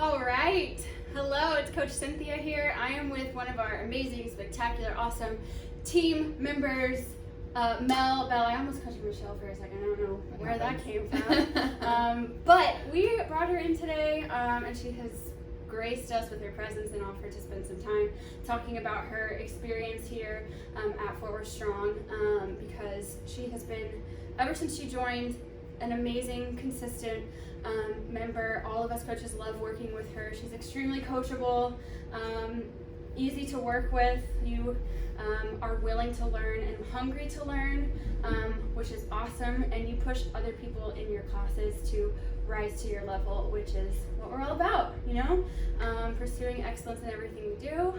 All right. Hello, it's Coach Cynthia here. I am with one of our amazing, spectacular, awesome team members, Belle. I almost called you Michelle for a second. I don't know where that came from. But we brought her in today, and she has graced us with her presence and offered to spend some time talking about her experience here at Fort Worth Strong, because she has been, ever since she joined, an amazing, consistent member. All of us coaches love working with her. She's extremely coachable, easy to work with. You are willing to learn and hungry to learn, which is awesome. And you push other people in your classes to rise to your level, which is what we're all about, pursuing excellence in everything we do.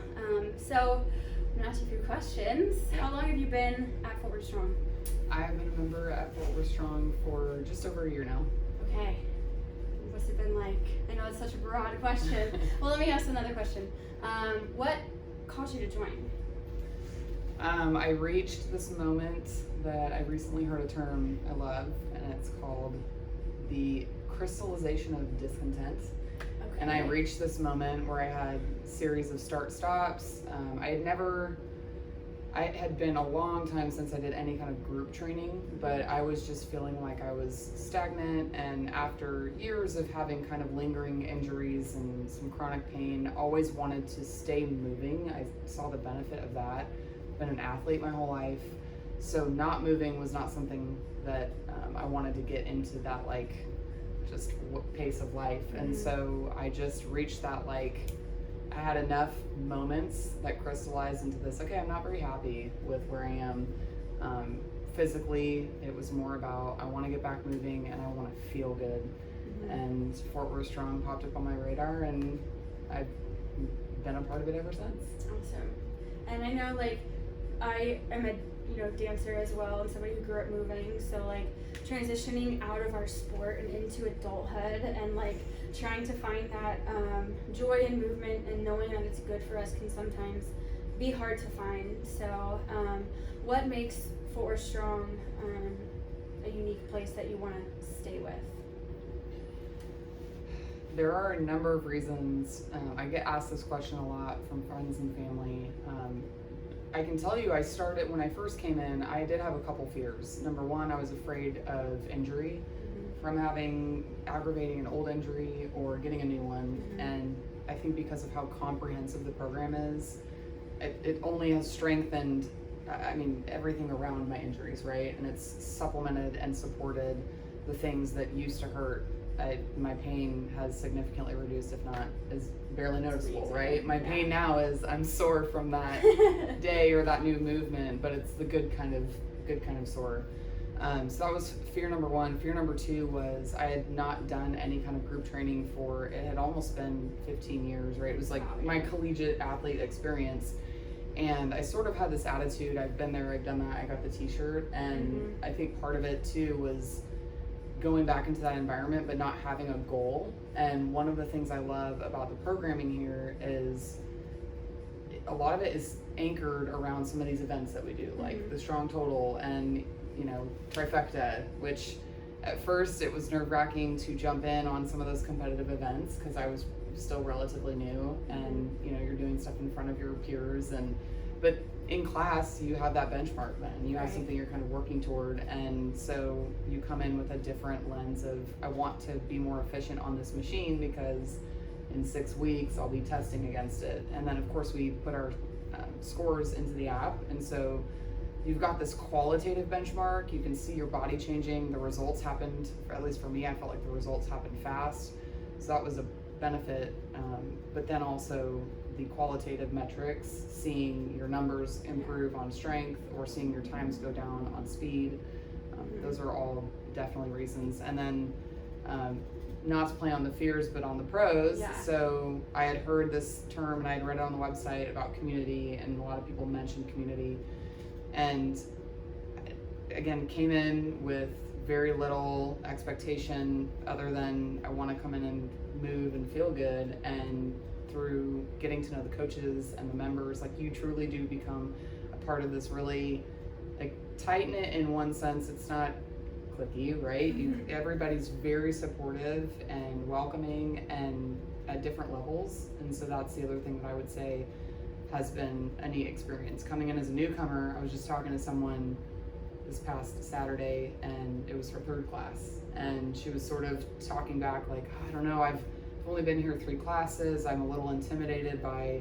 So I'm gonna ask you a few questions. How long have you been at Fort Worth Strong? I've been a member at Fort Worth Strong for just over a year now. Okay. What's it been like? I know it's such a broad question. Well, let me ask another question. What caused you to join? I reached this moment that I recently heard a term I love, and it's called the crystallization of discontent. Okay. And I reached this moment where I had a series of start-stops. It had been a long time since I did any kind of group training, but I was just feeling like I was stagnant, and after years of having kind of lingering injuries and some chronic pain, always wanted to stay moving. I saw the benefit of that. Been an athlete my whole life, so not moving was not something that I wanted to get into that just pace of life. Mm-hmm. And so I just reached that I had enough moments that crystallized into this, okay, I'm not very happy with where I am. Physically, it was more about, I want to get back moving and I want to feel good. Mm-hmm. And Fort Worth Strong popped up on my radar, and I've been a part of it ever since. Awesome. And I know I am a dancer as well, and somebody who grew up moving, so transitioning out of our sport and into adulthood, and trying to find that joy in movement and knowing that it's good for us can sometimes be hard to find. So what makes Fort Worth Strong a unique place that you want to stay with? There are a number of reasons. I get asked this question a lot from friends and family. I can tell you, when I first came in, I did have a couple fears. Number one, I was afraid of injury, from aggravating an old injury or getting a new one. Mm-hmm. And I think because of how comprehensive the program is, it only has strengthened, everything around my injuries, right? And it's supplemented and supported the things that used to hurt. My pain has significantly reduced, if not is barely noticeable, right? My pain now is I'm sore from that day or that new movement, but it's the good kind of sore. So that was fear number one. Fear number two was I had not done any kind of group training it had almost been 15 years, right? It was my collegiate athlete experience. And I sort of had this attitude, I've been there, I've done that, I got the t-shirt. And I think part of it too was going back into that environment, but not having a goal. And one of the things I love about the programming here is a lot of it is anchored around some of these events that we do, like the Strong Total and Trifecta, which at first it was nerve-wracking to jump in on some of those competitive events because I was still relatively new, and you're doing stuff in front of your peers, but in class you have that benchmark then. You have something you're kind of working toward, and so you come in with a different lens of, I want to be more efficient on this machine because in 6 weeks I'll be testing against it. And then of course we put our scores into the app, and so you've got this qualitative benchmark. You can see your body changing. The results happened, at least for me, I felt like the results happened fast, so that was a benefit. But then also the qualitative metrics, seeing your numbers improve on strength or seeing your times go down on speed, those are all definitely reasons. And then not to play on the fears, but on the pros. Yeah. So I had heard this term and I had read it on the website about community, and a lot of people mentioned community. And again, came in with very little expectation other than I want to come in and move and feel good. And through getting to know the coaches and the members, you truly do become a part of this really tight-knit in one sense. It's not cliquey, right? Everybody's very supportive and welcoming, and at different levels. And so that's the other thing that I would say has been a neat experience. Coming in as a newcomer, I was just talking to someone this past Saturday, and it was her third class, and she was sort of talking back like, I don't know, I've only been here 3 classes, I'm a little intimidated by,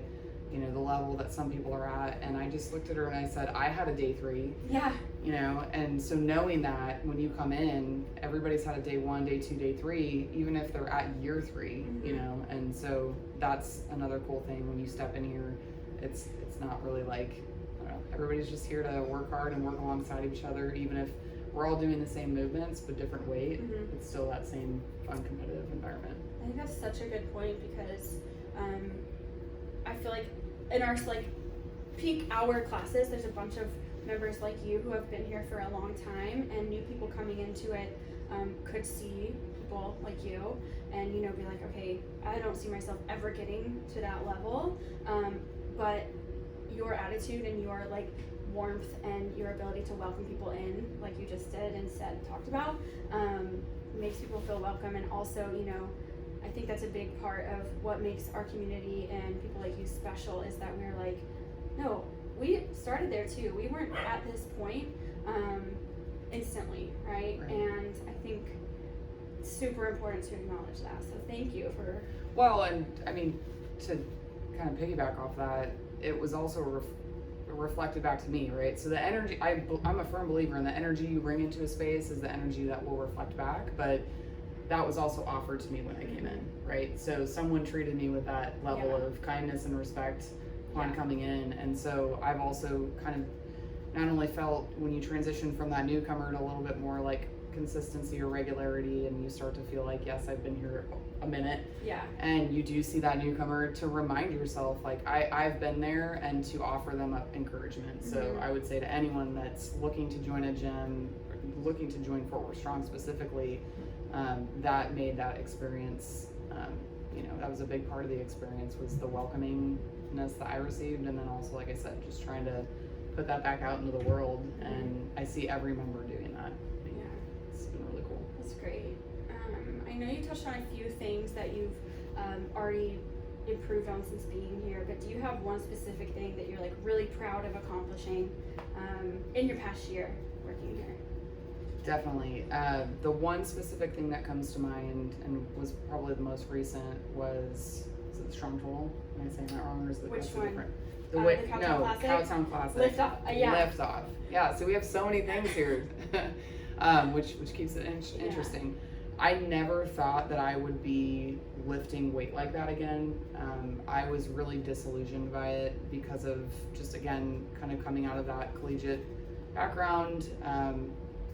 you know, the level that some people are at. And I just looked at her and I said, I had a day 3. Yeah. You know, and so knowing that when you come in, everybody's had a day 1, day 2, day 3, even if they're at year 3, you know, and so that's another cool thing when you step in here. It's not really like, I don't know, everybody's just here to work hard and work alongside each other, even if we're all doing the same movements but different weight. It's still that same fun competitive environment. I think that's such a good point, because I feel like in our like peak hour classes, there's a bunch of members like you who have been here for a long time, and new people coming into it could see people like you and, you know, be like, okay, I don't see myself ever getting to that level, but your attitude and your like warmth and your ability to welcome people in, like you just did and talked about, makes people feel welcome. And also, you know, I think that's a big part of what makes our community and people like you special, is that we're like, no, we started there too. We weren't at this point instantly, right? And I think it's super important to acknowledge that. So thank you for... Well, and I mean, to kind of piggyback off that, it was also reflected back to me, right? So the energy, I'm a firm believer in the energy you bring into a space is the energy that will reflect back, but that was also offered to me when I came in, right? So someone treated me with that level of kindness and respect upon coming in. And so I've also kind of not only felt when you transition from that newcomer to a little bit more like consistency or regularity, and you start to feel like, yes, I've been here a minute. Yeah. And you do see that newcomer, to remind yourself, like, I've been there, and to offer them up encouragement. So I would say to anyone that's looking to join a gym, or looking to join Fort Worth Strong specifically, that made that experience, you know, that was a big part of the experience, was the welcomingness that I received. And then also, like I said, just trying to put that back out into the world. And I see every member doing that. It's been really cool. That's great. I know you touched on a few things that you've already improved on since being here, but do you have one specific thing that you're like really proud of accomplishing in your past year working here? Definitely. The one specific thing that comes to mind, and was probably the most recent, was it the Strong Total? Am I saying that wrong, or is it Which one? different? The Cowtown Classic. Lift Off. Lift Off. Yeah. So we have so many things here, which keeps it interesting. I never thought that I would be lifting weight like that again. I was really disillusioned by it because of just, again, kind of coming out of that collegiate background,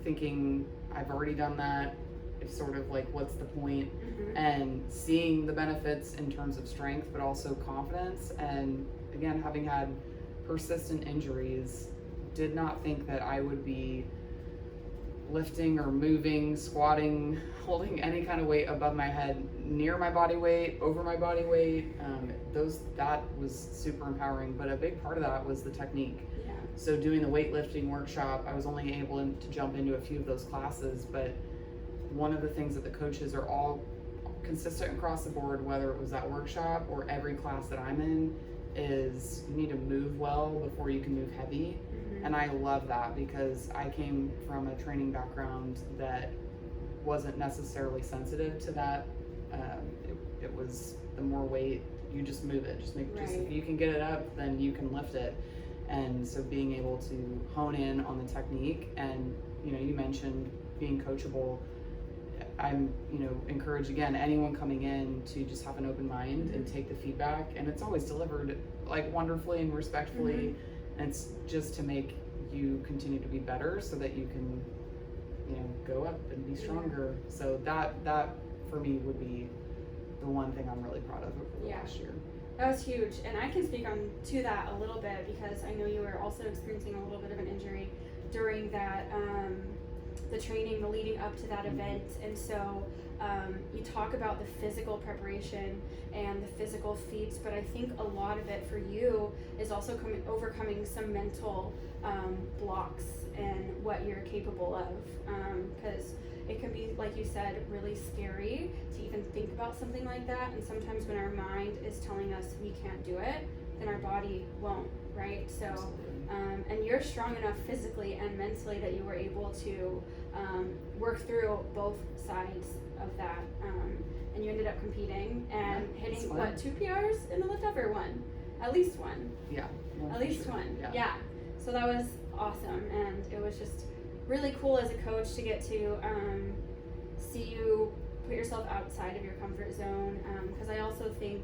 thinking I've already done that. It's sort of like, what's the point? And seeing the benefits in terms of strength, but also confidence. And again, having had persistent injuries, did not think that I would be lifting or moving, squatting, holding any kind of weight above my head, near my body weight, over my body weight. That was super empowering, but a big part of that was the technique. So doing the weightlifting workshop, I was only able to jump into a few of those classes, but one of the things that the coaches are all consistent across the board, whether it was that workshop or every class that I'm in, is you need to move well before you can move heavy. And I love that, because I came from a training background that wasn't necessarily sensitive to that. It was the more weight, you just move it. Just if you can get it up, then you can lift it. And so being able to hone in on the technique, and you know, you mentioned being coachable. I'm, you know, encourage again anyone coming in to just have an open mind and take the feedback, and it's always delivered like wonderfully and respectfully. And it's just to make you continue to be better, so that you can, you know, go up and be stronger. So that for me would be the one thing I'm really proud of over the last year. That was huge, and I can speak on to that a little bit, because I know you were also experiencing a little bit of an injury during that the training, the leading up to that event. And so you talk about the physical preparation and the physical feats, but I think a lot of it for you is also overcoming some mental blocks and what you're capable of, because it can be, like you said, really scary to even think about something like that. And sometimes when our mind is telling us we can't do it, then our body won't, right? So, and you're strong enough physically and mentally that you were able to work through both sides of that. And you ended up competing and hitting, what, 2 PRs in the lift off, or one? At least one. Yeah. At least one. Yeah. So that was awesome, and it was just really cool as a coach to get to see you put yourself outside of your comfort zone, because I also think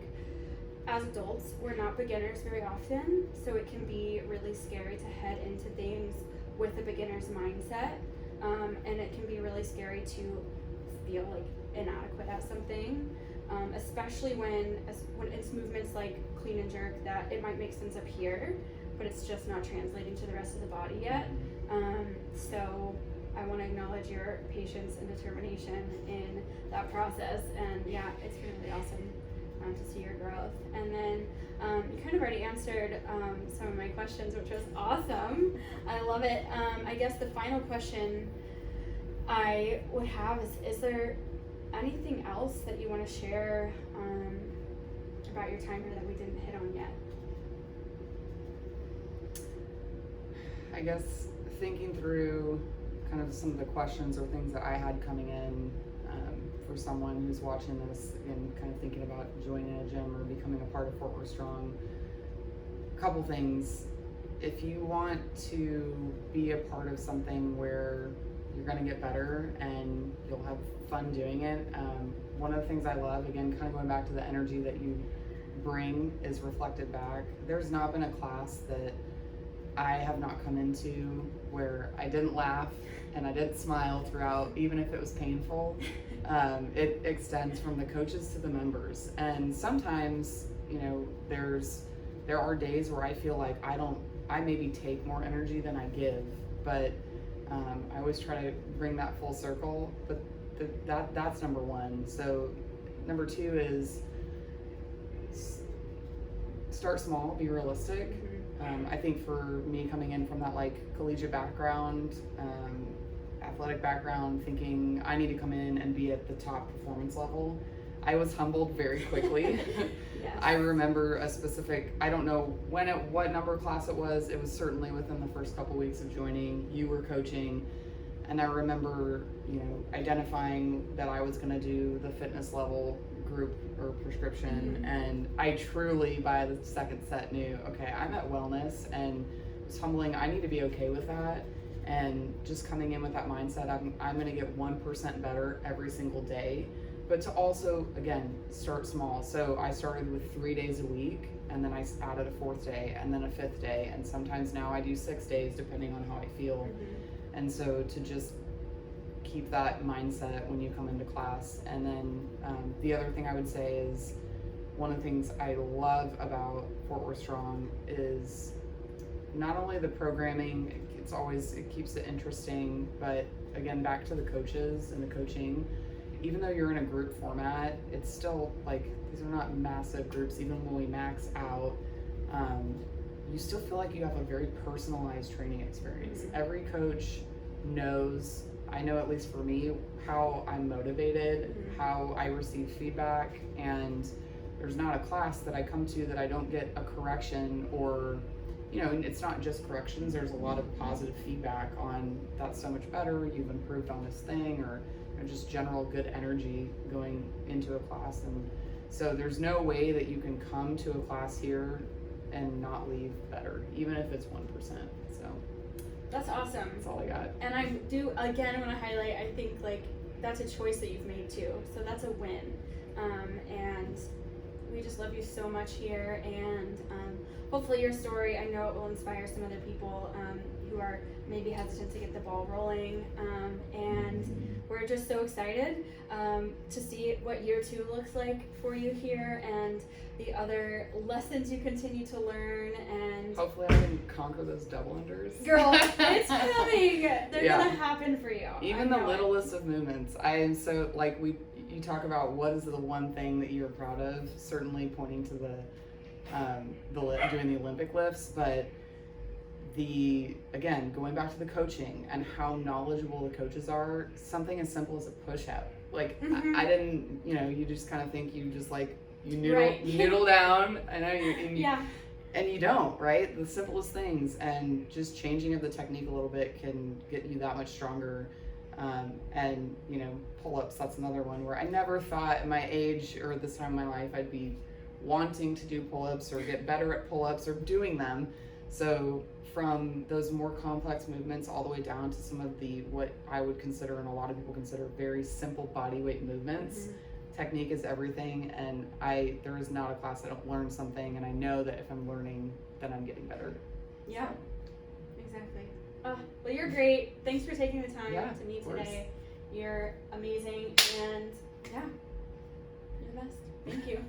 as adults we're not beginners very often, so it can be really scary to head into things with a beginner's mindset, and it can be really scary to feel like inadequate at something, especially when it's movements like clean and jerk that it might make sense up here, but it's just not translating to the rest of the body yet. So I want to acknowledge your patience and determination in that process, and yeah, it's been really awesome to see your growth. And then you kind of already answered some of my questions, which was awesome. I love it. I guess the final question I would have is there anything else that you want to share about your time here that we didn't hit on yet? I guess thinking through kind of some of the questions or things that I had coming in for someone who's watching this and kind of thinking about joining a gym or becoming a part of Fort Worth Strong. A couple things. If you want to be a part of something where you're going to get better and you'll have fun doing it, one of the things I love, again, kind of going back to the energy that you bring is reflected back. There's not been a class that I have not come into where I didn't laugh and I didn't smile throughout, even if it was painful. It extends from the coaches to the members. And sometimes, you know, there are days where I feel like I maybe take more energy than I give, but I always try to bring that full circle. But that's number one. So number two is start small, be realistic. I think for me, coming in from that like collegiate background, athletic background, thinking I need to come in and be at the top performance level, I was humbled very quickly. Yes. I remember a specific, I don't know what number class it was certainly within the first couple weeks of joining. You were coaching, and I remember, you know, identifying that I was going to do the fitness level group or prescription, and I truly by the second set knew, okay, I'm at wellness, and it's humbling. I need to be okay with that, and just coming in with that mindset, I'm going to get 1% better every single day, but to also, again, start small. So I started with 3 days a week, and then I added a 4th day, and then a 5th day, and sometimes now I do 6 days depending on how I feel. And so to just keep that mindset when you come into class. And then the other thing I would say is, one of the things I love about Fort Worth Strong is not only the programming, it keeps it interesting, but again, back to the coaches and the coaching, even though you're in a group format, it's still like, these are not massive groups. Even when we max out, you still feel like you have a very personalized training experience. Every coach knows, I know at least for me, how I'm motivated, how I receive feedback, and there's not a class that I come to that I don't get a correction, or, you know, and it's not just corrections, there's a lot of positive feedback on that's so much better, you've improved on this thing, or you know, just general good energy going into a class. And so there's no way that you can come to a class here and not leave better, even if it's 1%. So that's awesome. That's all I got. And I do, again, want to highlight, I think like that's a choice that you've made too. So that's a win. And we just love you so much here. And hopefully your story, I know it will inspire some other people who are maybe hesitant to get the ball rolling. And we're just so excited to see what year 2 looks like for you here, and the other lessons you continue to learn, and hopefully I can conquer those double unders. Girl, it's coming. They're gonna happen for you. Even the littlest of movements. I am so, like, you talk about what is the one thing that you're proud of, certainly pointing to the doing the Olympic lifts, but again, going back to the coaching and how knowledgeable the coaches are, something as simple as a push-up. Like, I didn't, you just kind of think you just like, you noodle down. I know and you don't, right? The simplest things, and just changing of the technique a little bit can get you that much stronger. And pull-ups, that's another one where I never thought at my age or this time in my life I'd be wanting to do pull-ups or get better at pull-ups or doing them. So from those more complex movements all the way down to some of the what I would consider and a lot of people consider very simple body weight movements. Technique is everything, and there is not a class I don't learn something, and I know that if I'm learning, then I'm getting better. Yeah, exactly. Well, you're great. Thanks for taking the time to meet today. You're amazing, and you're the best. Thank you.